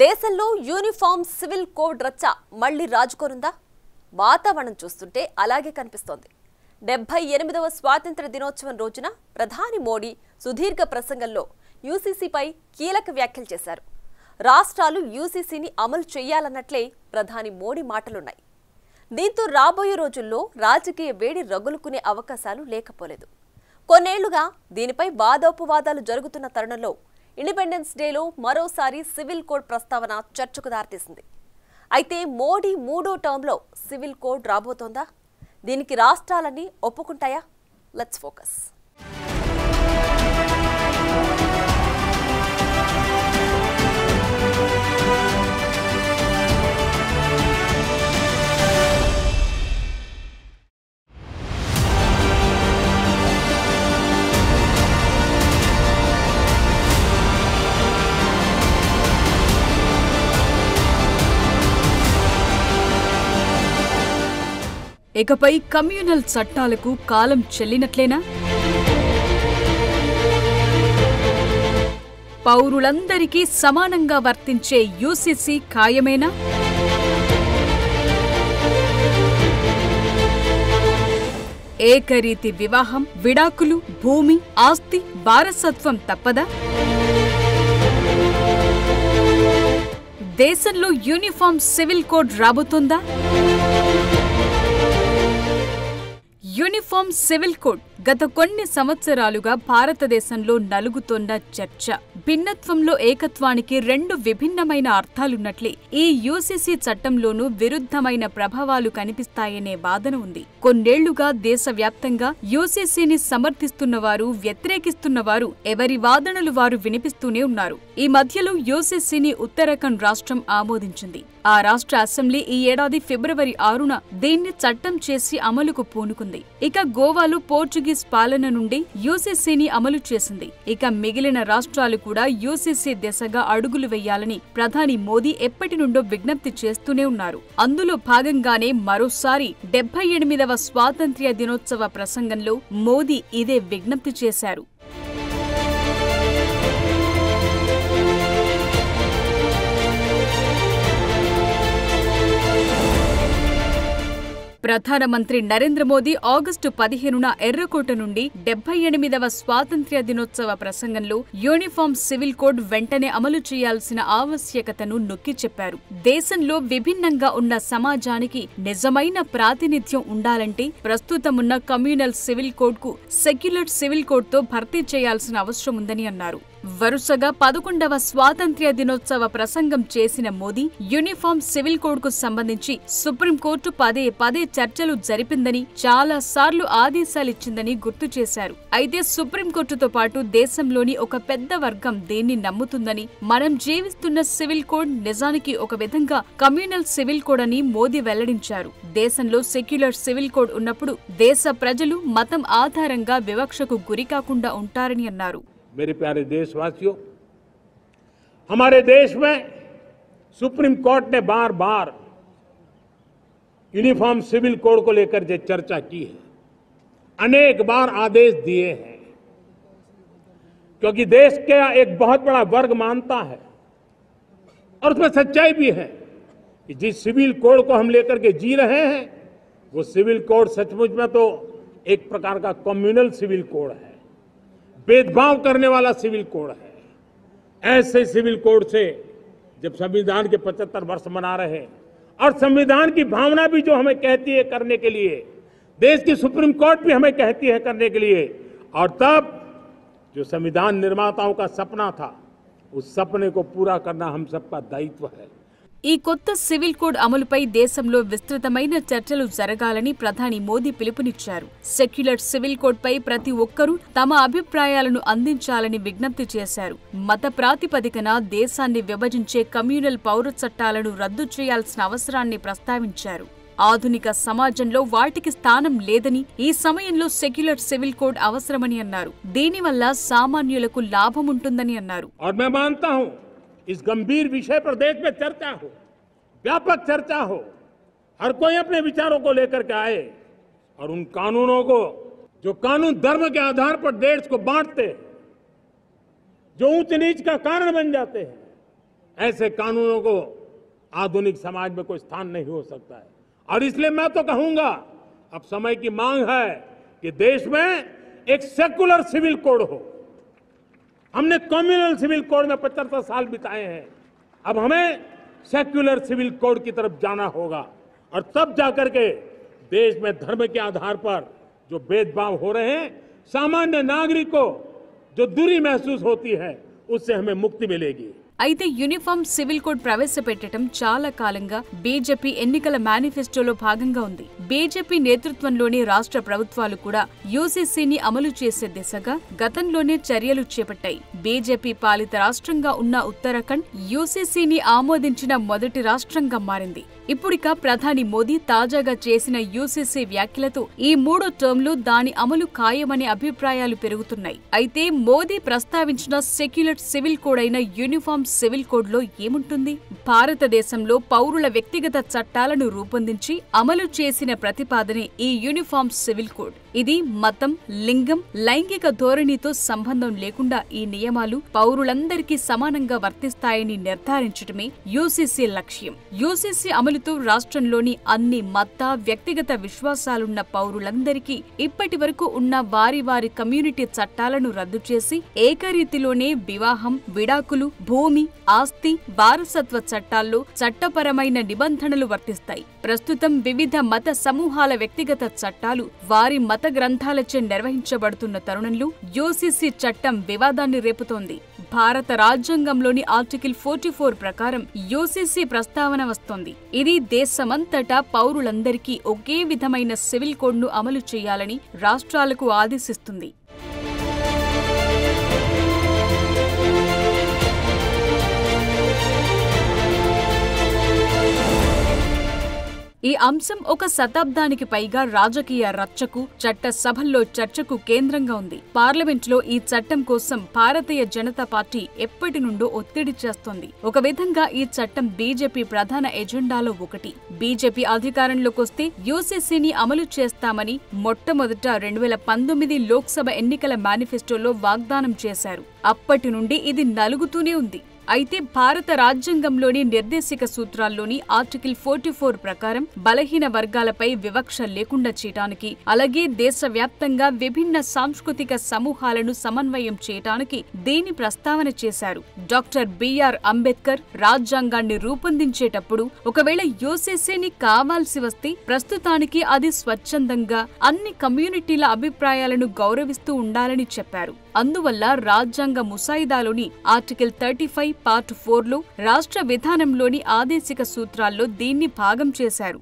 దేశంలో uniform civil code రచ్చ మళ్లీ రాజుకోనుందా? వాతావరణం చూస్తుంటే అలాగే కనిపిస్తోంది. 78వ స్వాతంత్ర్య దినోత్సవం రోజున ప్రధాని మోడీ సుదీర్ఘ ప్రసంగంలో యూసీసీపై కీలక వ్యాఖ్యలు చేశారు. రాష్ట్రాలు యూసీసీని అమలు చేయాలన్నట్లే ప్రధాని మోడీ మాటలున్నాయి. దీంతో రాబోయే రోజుల్లో రాజకీయ వేడి రగులుకునే అవకాశాలు లేకపోలేదు. కొన్నేళ్లుగా దీనిపై వాదోపవాదాలు జరుగుతున్న తరుణంలో ఇండిపెండెన్స్ డేలో మరోసారి సివిల్ కోడ్ ప్రస్తావన చర్చకు దారితీసింది. అయితే మోడీ మూడో టర్మ్లో సివిల్ కోడ్ రాబోతోందా? దీనికి రాష్ట్రాలన్నీ ఒప్పుకుంటాయా? Let's focus. ఇకపై కమ్యూనల్ చట్టాలకు కాలం చెల్లినట్లేనా? పౌరులందరికీ సమానంగా వర్తించే యూసీసీ ఖాయమేనా? ఏకరీతి వివాహం, విడాకులు, భూమి, ఆస్తి, వారసత్వం తప్పదా? దేశంలో యూనిఫామ్ సివిల్ కోడ్ రాబోతోందా? యూనిఫామ్ సివిల్ కోడ్ గత కొన్ని సంవత్సరాలుగా భారతదేశంలో నలుగుతోన్న చర్చ. భిన్నత్వంలో ఏకత్వానికి రెండు విభిన్నమైన అర్థాలున్నట్లే ఈ యూసీసీ చట్టంలోనూ విరుద్ధమైన ప్రభావాలు కనిపిస్తాయనే వాదన ఉంది. కొన్నేళ్లుగా దేశవ్యాప్తంగా యూసీసీని సమర్థిస్తున్నవారు, వ్యతిరేకిస్తున్నవారు ఎవరి వాదనలు వారు వినిపిస్తూనే ఉన్నారు. ఈ మధ్యలో యూసీసీని ఉత్తరాఖండ్ రాష్ట్రం ఆమోదించింది. ఆ రాష్ట్ర అసెంబ్లీ ఈ ఏడాది ఫిబ్రవరి 6న దీన్ని చట్టం చేసి అమలుకు పూనుకుంది. ఇక గోవాలో పోర్చుగీస్ పాలన నుండి యూసీసీని అమలు చేసింది. ఇక మిగిలిన రాష్ట్రాలు కూడా యూసీసీ దిశగా అడుగులు వేయాలని ప్రధాని మోదీ ఎప్పటి నుండో విజ్ఞప్తి చేస్తూనే ఉన్నారు. అందులో భాగంగానే మరోసారి 78వ స్వాతంత్ర్య దినోత్సవ ప్రసంగంలో మోదీ ఇదే విజ్ఞప్తి చేశారు. ప్రధానమంత్రి నరేంద్ర మోదీ ఆగస్టు 15న ఎర్రకోట నుండి 78వ స్వాతంత్ర్య దినోత్సవ ప్రసంగంలో యూనిఫామ్ సివిల్ కోడ్ వెంటనే అమలు చేయాల్సిన ఆవశ్యకతను నొక్కి చెప్పారు. దేశంలో విభిన్నంగా ఉన్న సమాజానికి నిజమైన ప్రాతినిధ్యం ఉండాలంటే ప్రస్తుతమున్న కమ్యూనల్ సివిల్ కోడ్ కు సెక్యులర్ సివిల్ కోడ్ తో భర్తీ చేయాల్సిన అవసరం ఉందని అన్నారు. వరుసగా 11వ స్వాతంత్ర్య దినోత్సవ ప్రసంగం చేసిన మోదీ యూనిఫామ్ సివిల్ కోడ్ కు సంబంధించి సుప్రీంకోర్టు పదే పదే చర్చలు జరిపిందని, చాలా సార్లు ఆదేశాలిచ్చిందని గుర్తు చేశారు. అయితే సుప్రీంకోర్టుతో పాటు దేశంలోని ఒక పెద్ద వర్గం దీన్ని నమ్ముతుందని, మనం జీవిస్తున్న సివిల్ కోడ్ నిజానికి ఒక విధంగా కమ్యూనల్ సివిల్ కోడ్ అని మోదీ వెల్లడించారు. దేశంలో సెక్యులర్ సివిల్ కోడ్ ఉన్నప్పుడు దేశ ప్రజలు మతం ఆధారంగా వివక్షకు గురికాకుండా ఉంటారని అన్నారు. मेरे प्यारे देशवासियों, हमारे देश में सुप्रीम कोर्ट ने बार बार यूनिफॉर्म सिविल कोड को लेकर जो चर्चा की है, अनेक बार आदेश दिए हैं, क्योंकि देश का एक बहुत बड़ा वर्ग मानता है और उसमें सच्चाई भी है कि जिस सिविल कोड को हम लेकर के जी रहे हैं वो सिविल कोड सचमुच में तो एक प्रकार का कम्युनल सिविल कोड है, भेदभाव करने वाला सिविल कोड है। ऐसे सिविल कोड से जब संविधान के 75 वर्ष मना रहे हैं और संविधान की भावना भी जो हमें कहती है करने के लिए, देश की सुप्रीम कोर्ट भी हमें कहती है करने के लिए, और तब जो संविधान निर्माताओं का सपना था उस सपने को पूरा करना हम सबका दायित्व है. ఈ కొత్త సివిల్ కోడ్ అమలుపై దేశంలో విస్తృతమైన చర్చలు జరగాలని ప్రధాని మోదీ పిలుపునిచ్చారు. సెక్యులర్ సివిల్ కోడ్ పై ప్రతి ఒక్కరూ తమ అభిప్రాయాలను అందించాలని విజ్ఞప్తి చేశారు. మత ప్రాతిపదికన దేశాన్ని విభజించే కమ్యూనల్ పౌర చట్టాలను రద్దు చేయాల్సిన అవసరాన్ని ప్రస్తావించారు. ఆధునిక సమాజంలో వాటికి స్థానం లేదని, ఈ సమయంలో సెక్యులర్ సివిల్ కోడ్ అవసరమని అన్నారు. దీనివల్ల సామాన్యులకు లాభముంటుందని అన్నారు. इस गंभीर विषय पर देश में चर्चा हो, व्यापक चर्चा हो, हर कोई अपने विचारों को लेकर के आए और उन कानूनों को जो कानून धर्म के आधार पर देश को बांटते हैं, जो ऊंच नीच का कारण बन जाते हैं, ऐसे कानूनों को आधुनिक समाज में कोई स्थान नहीं हो सकता है। और इसलिए मैं तो कहूंगा, अब समय की मांग है कि देश में एक सेकुलर सिविल कोड हो। हमने कम्युनल सिविल कोड में 75 साल बिताए हैं, अब हमें सेक्युलर सिविल कोड की तरफ जाना होगा और तब जाकर के देश में धर्म के आधार पर जो भेदभाव हो रहे हैं, सामान्य नागरिक को जो दूरी महसूस होती है, उससे हमें मुक्ति मिलेगी। అయితే యూనిఫామ్ సివిల్ కోడ్ ప్రవేశపెట్టడం చాలా కాలంగా బీజేపీ ఎన్నికల మేనిఫెస్టోలో భాగంగా ఉంది. బీజేపీ నేతృత్వంలోని రాష్ట్ర ప్రభుత్వాలు కూడా యూసీసీని అమలు చేసే దిశగా గతంలోనే చర్యలు చేపట్టాయి. బీజేపీ పాలిత రాష్ట్రంగా ఉన్న ఉత్తరాఖండ్ యూసీసీని ఆమోదించిన మొదటి రాష్ట్రంగా మారింది. ఇప్పుడిక ప్రధాని మోదీ తాజాగా చేసిన యూసీసీ వ్యాఖ్యలతో ఈ మూడో టర్మ్లో దాని అమలు ఖాయమనే అభిప్రాయాలు పెరుగుతున్నాయి. అయితే మోదీ ప్రస్తావించిన సెక్యులర్ సివిల్ కోడ్ అయిన యూనిఫామ్ సివిల్ కోడ్ లో ఏముంటుంది? భారతదేశంలో పౌరుల వ్యక్తిగత చట్టాలను రూపొందించి అమలు చేసిన ప్రతిపాదనే ఈ యూనిఫామ్ సివిల్ కోడ్. ఇది మతం, లింగం, లైంగిక ధోరణితో సంబంధం లేకుండా ఈ నియమాలు పౌరులందరికీ సమానంగా వర్తిస్తాయని నిర్ధారించడమే యూసీసీ లక్ష్యం. యూసీసీ అమలుతో రాష్ట్రంలోని అన్ని మత, వ్యక్తిగత విశ్వాసాలున్న పౌరులందరికీ ఇప్పటి వరకు ఉన్న వారి వారి కమ్యూనిటీ చట్టాలను రద్దు చేసి ఏకరీతిలోనే వివాహం, విడాకులు, భూమి, ఆస్తి, వారసత్వ చట్టాల్లో చట్టపరమైన నిబంధనలు వర్తిస్తాయి. ప్రస్తుతం వివిధ మత సమూహాల వ్యక్తిగత చట్టాలు వారి మత గ్రంథాలచే నిర్వహించబడుతున్న తరుణంలో యూసీసీ చట్టం వివాదాన్ని రేపుతోంది. భారత రాజ్యాంగంలోని ఆర్టికల్ 44 ప్రకారం యూసీసీ ప్రస్తావన వస్తోంది. ఇది దేశమంతటా పౌరులందరికీ ఒకే విధమైన సివిల్ కోడ్ను అమలు చేయాలని రాష్ట్రాలకు ఆదేశిస్తుంది. ఈ అంశం ఒక శతాబ్దానికి పైగా రాజకీయ రచ్చకు, చట్ట సభల్లో చర్చకు కేంద్రంగా ఉంది. పార్లమెంట్లో ఈ చట్టం కోసం భారతీయ జనతా పార్టీ ఎప్పటి నుండో ఒత్తిడి చేస్తోంది. ఒక విధంగా ఈ చట్టం బీజేపీ ప్రధాన ఎజెండాలో ఒకటి. బీజేపీ అధికారంలోకి వస్తే యూసీసీని అమలు చేస్తామని మొట్టమొదట 2019 లోక్సభ ఎన్నికల మేనిఫెస్టోలో వాగ్దానం చేశారు. అప్పటి నుండి ఇది నలుగుతూనే ఉంది. అయితే భారత రాజ్యాంగంలోని నిర్దేశిక సూత్రాల్లోని ఆర్టికల్ 44 ప్రకారం బలహీన వర్గాలపై వివక్ష లేకుండా చేయడానికి, అలాగే దేశవ్యాప్తంగా విభిన్న సాంస్కృతిక సమూహాలను సమన్వయం చేయడానికి దీని ప్రస్తావన చేశారు. డాక్టర్ బిఆర్ అంబేద్కర్ రాజ్యాంగాన్ని రూపొందించేటప్పుడు ఒకవేళ యూసీసీని కావాల్సి వస్తే ప్రస్తుతానికి అది స్వచ్ఛందంగా అన్ని కమ్యూనిటీల అభిప్రాయాలను గౌరవిస్తూ ఉండాలని చెప్పారు. అందువల్ల రాజ్యాంగ ముసాయిదాలోని ఆర్టికల్ 35 పార్ట్ 4లో రాష్ట్ర విధానంలోని ఆదేశిక సూత్రాల్లో దీన్ని భాగం చేశారు.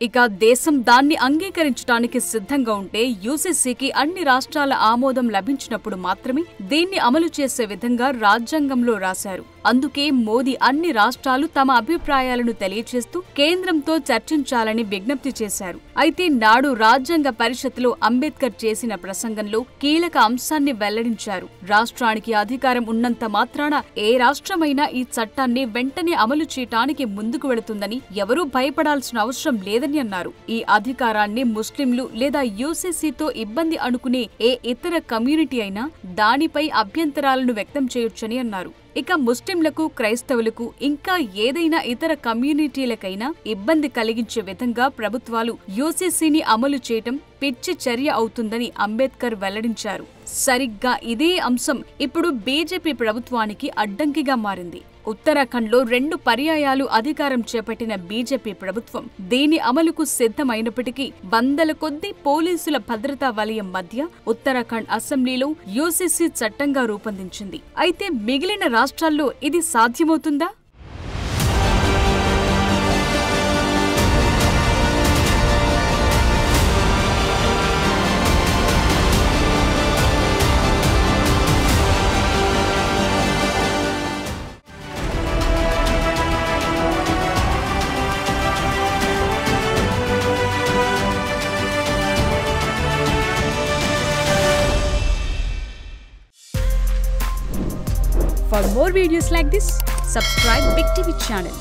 ఇక దేశం దాన్ని అంగీకరించడానికి సిద్ధంగా ఉంటే యూసీసీకి అన్ని రాష్ట్రాల ఆమోదం లభించినప్పుడు మాత్రమే దీన్ని అమలు చేసే విధంగా రాజ్యాంగంలో రాశారు. అందుకే మోదీ అన్ని రాష్ట్రాలు తమ అభిప్రాయాలను తెలియజేస్తూ కేంద్రంతో చర్చించాలని విజ్ఞప్తి చేశారు. అయితే నాడు రాజ్యాంగ పరిషత్లో అంబేద్కర్ చేసిన ప్రసంగంలో కీలక అంశాన్ని వెల్లడించారు. రాష్ట్రానికి అధికారం ఉన్నంత మాత్రాన ఏ రాష్ట్రమైనా ఈ చట్టాన్ని వెంటనే అమలు చేయటానికి ముందుకు వెళుతుందని ఎవరూ భయపడాల్సిన అవసరం లేదని అన్నారు. ఈ అధికారాన్ని ముస్లింలు లేదా యూసీసీతో ఇబ్బంది అనుకునే ఏ ఇతర కమ్యూనిటీ అయినా దానిపై అభ్యంతరాలను వ్యక్తం చేయొచ్చని అన్నారు. ఇక ముస్లింలకు, క్రైస్తవులకు, ఇంకా ఏదైనా ఇతర కమ్యూనిటీలకైనా ఇబ్బంది కలిగించే విధంగా ప్రభుత్వాలు యూసీసీని అమలు చేయటం పిచ్చి చర్య అవుతుందని అంబేద్కర్ వెల్లడించారు. సరిగ్గా ఇదే అంశం ఇప్పుడు బీజేపీ ప్రభుత్వానికి అడ్డంకిగా మారింది. ఉత్తరాఖండ్లో 2 పర్యాయాలు అధికారం చేపట్టిన బీజేపీ ప్రభుత్వం దీని అమలుకు సిద్ధమైనప్పటికీ వందల కొద్దీ పోలీసుల భద్రతా వలయం మధ్య ఉత్తరాఖండ్ అసెంబ్లీలో యూసీసీ చట్టంగా రూపొందించింది. అయితే మిగిలిన రాష్ట్రాల్లో ఇది సాధ్యమవుతుందా? For more videos like this, subscribe Big TV channel.